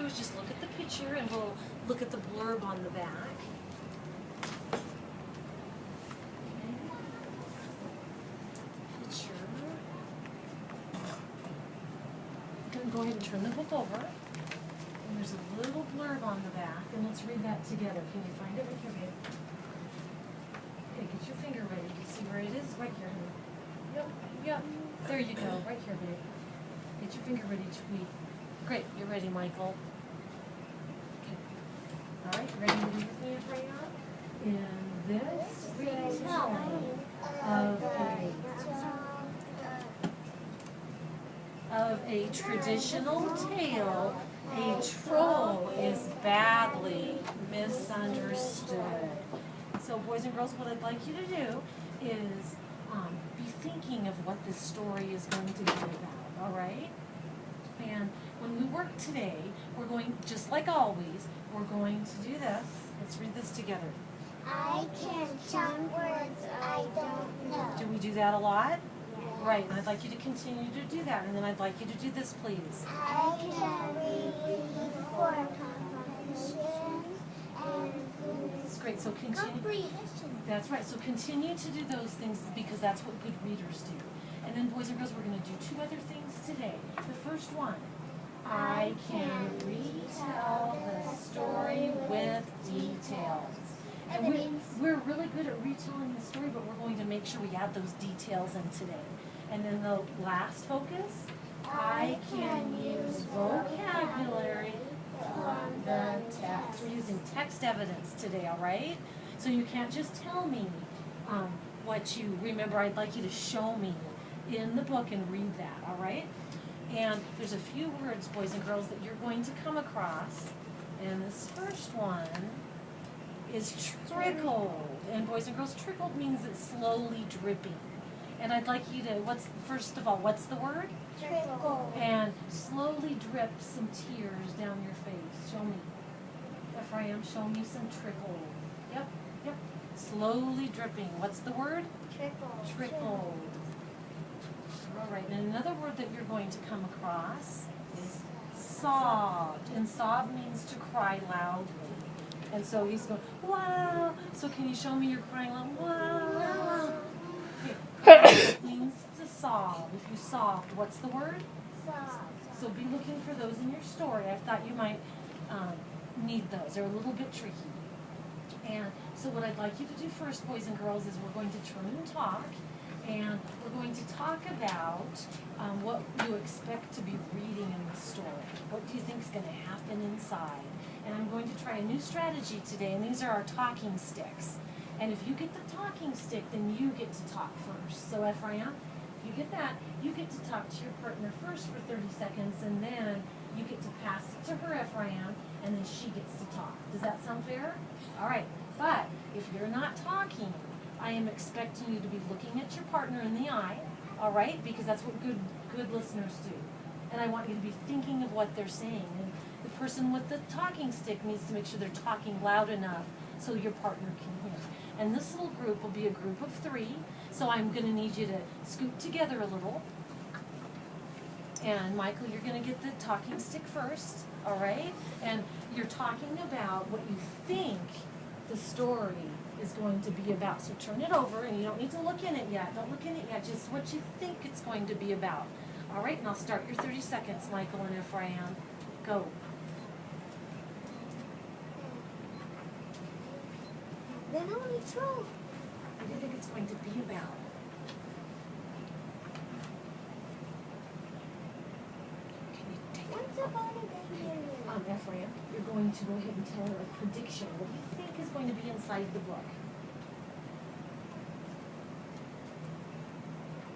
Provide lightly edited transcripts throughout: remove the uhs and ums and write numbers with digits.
do is just look at the picture and we'll look at the blurb on the back. Picture. Go ahead and turn the book over. And there's a little blurb on the back, and let's read that together. Can you find it right here, babe? Okay, get your finger ready. You see where it is? Right here, honey. Yep. There you go. Right here, babe. Get your finger ready to read. Great. You're ready, Michael. Okay. All right. Ready to read with me, Freya? In this retelling of a traditional tale, a troll is badly misunderstood. So boys and girls, what I'd like you to do is be thinking of what this story is going to be about, all right? And when we work today, we're going, just like always, we're going to do this. Let's read this together. I can chant words I don't know. Do we do that a lot? Right, and I'd like you to continue to do that, and then I'd like you to do this, please. I can read for comprehension and That's great, so continue. comprehension. That's right, so continue to do those things because that's what good readers do. And then boys and girls, we're going to do two other things today. The first one, I can retell the story with details. And we're really good at retelling the story, but we're going to make sure we add those details in today. And then the last focus, I can use vocabulary from the text. We're using text evidence today, all right? So you can't just tell me what you remember. I'd like you to show me in the book and read that, all right? And there's a few words, boys and girls, that you're going to come across. And this first one is trickled. And boys and girls, trickled means it's slowly dripping. And I'd like you to, first of all, what's the word? Trickle. And slowly drip some tears down your face. Show me. Ephraim, show me some trickle. Yep. Slowly dripping. What's the word? Trickle. Trickled. All right, and another word that you're going to come across is sobbed. And sob means to cry loudly. And so he's going, wow. So can you show me you're crying loud? Wow. Okay. Means to sob. If you sobbed, what's the word? So be looking for those in your story. I thought you might need those. They're a little bit tricky. And so what I'd like you to do first, boys and girls, is we're going to turn and talk. And we're going to talk about what you expect to be reading in the story. What do you think is going to happen inside? And I'm going to try a new strategy today, and these are our talking sticks. And if you get the talking stick, then you get to talk first. So Ephraim, if you get that, you get to talk to your partner first for 30 seconds, and then you get to pass it to her, Ephraim, and then she gets to talk. Does that sound fair? All right, but if you're not talking, I am expecting you to be looking at your partner in the eye, all right? Because that's what good listeners do. And I want you to be thinking of what they're saying. And the person with the talking stick needs to make sure they're talking loud enough so your partner can hear. And this little group will be a group of 3. So I'm going to need you to scoot together a little. And Michael, you're going to get the talking stick first, all right? And you're talking about what you think the story is going to be about. So turn it over, and you don't need to look in it yet. Don't look in it yet, just what you think it's going to be about. All right, and I'll start your 30 seconds, Michael and Ephraim. Go. Then only troll. What do you think it's going to be about? Can you take it? Once upon a day, Ephraim, you're going to go ahead and tell her a prediction. What do you think is going to be inside the book?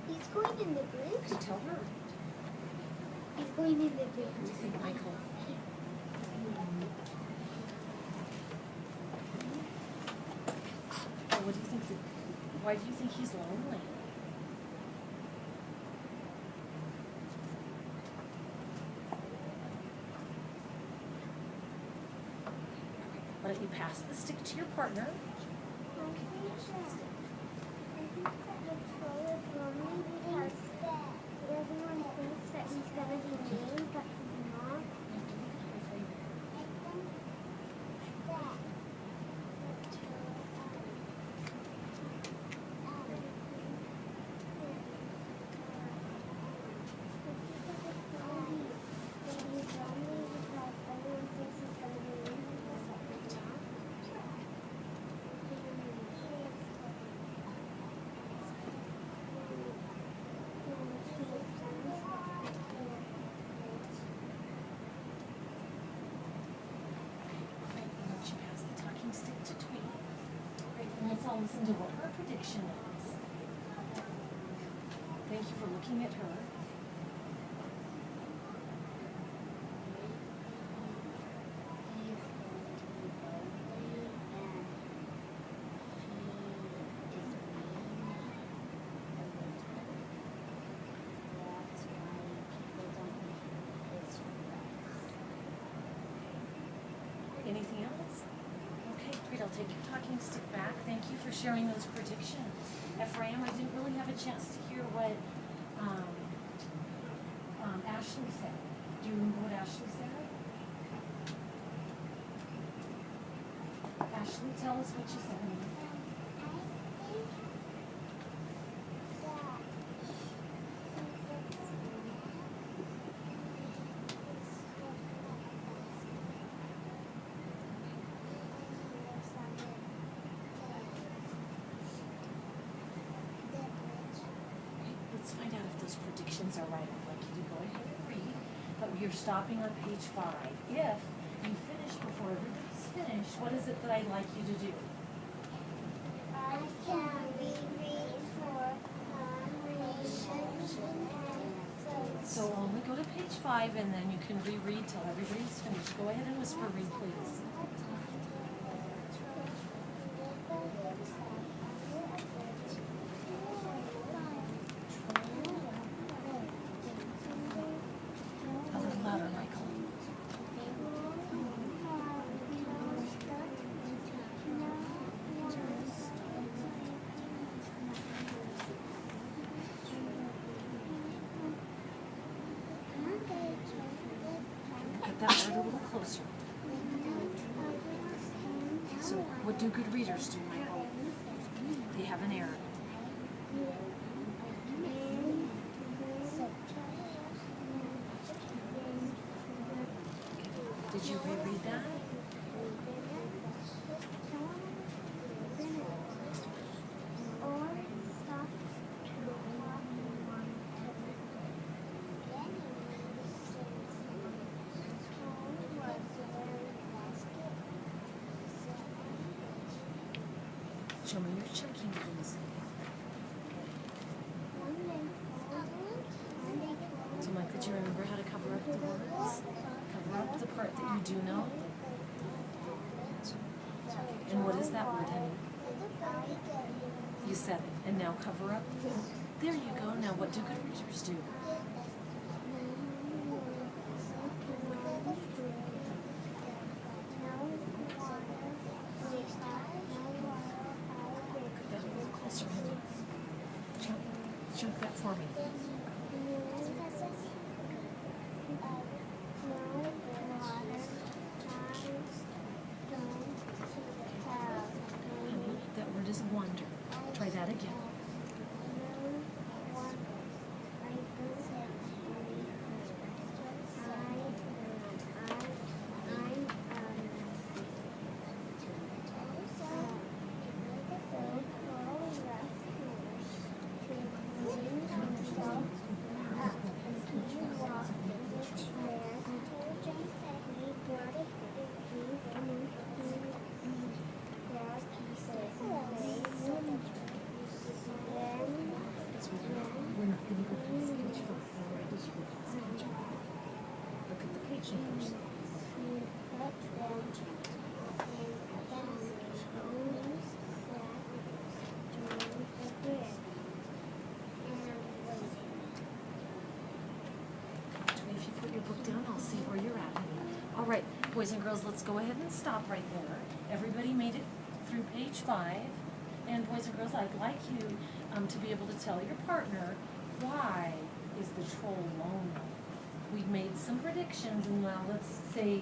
he's going in the bridge. To tell her. He's going in the What do bridge. you think, Michael? What do you think? Why do you think he's lonely? Why don't you pass the stick to your partner? I think that the troll is lonely because everyone thinks that he's going to be mean, but he's not. now listen to what her prediction is. Thank you for looking at her. Anything else? Okay, great. I'll take your talking stick back. Thank you for sharing those predictions. Ephraim, I didn't really have a chance to hear what Ashley said. Do you remember what Ashley said? Ashley, tell us what you said. Let's find out if those predictions are right. I'd like you to go ahead and read, but you're stopping on page 5. If you finish before everybody's finished, what is it that I'd like you to do? I can reread for So only go to page 5 and then you can reread till everybody's finished. Go ahead and whisper read, please. A little louder, Michael. Get that word a little closer. So what do good readers do, Michael? They have an error. Did you reread that? Show me your chunking, please. So, Michael, do you remember how to cover up the words? Cover up the part that you do know. And what is that word, honey? You said it. And now cover up. There you go. Now, what do good readers do? Get that a little closer, honey. Chunk that for me. Honey, that word is wonder. Try that again. We're not going to go past page 5. Already did you go past page 5? Look at the page numbers. If you put your book down, I'll see where you're at. All right, boys and girls, let's go ahead and stop right there. Everybody made it through page 5. And boys and girls, I'd like you to be able to tell your partner, why is the troll lonely? We've made some predictions, and now let's say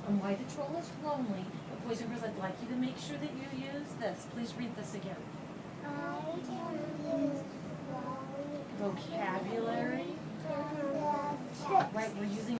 why the troll is lonely. But boys and girls, I'd like you to make sure that you use this. Please read this again. Vocabulary. Right, we're using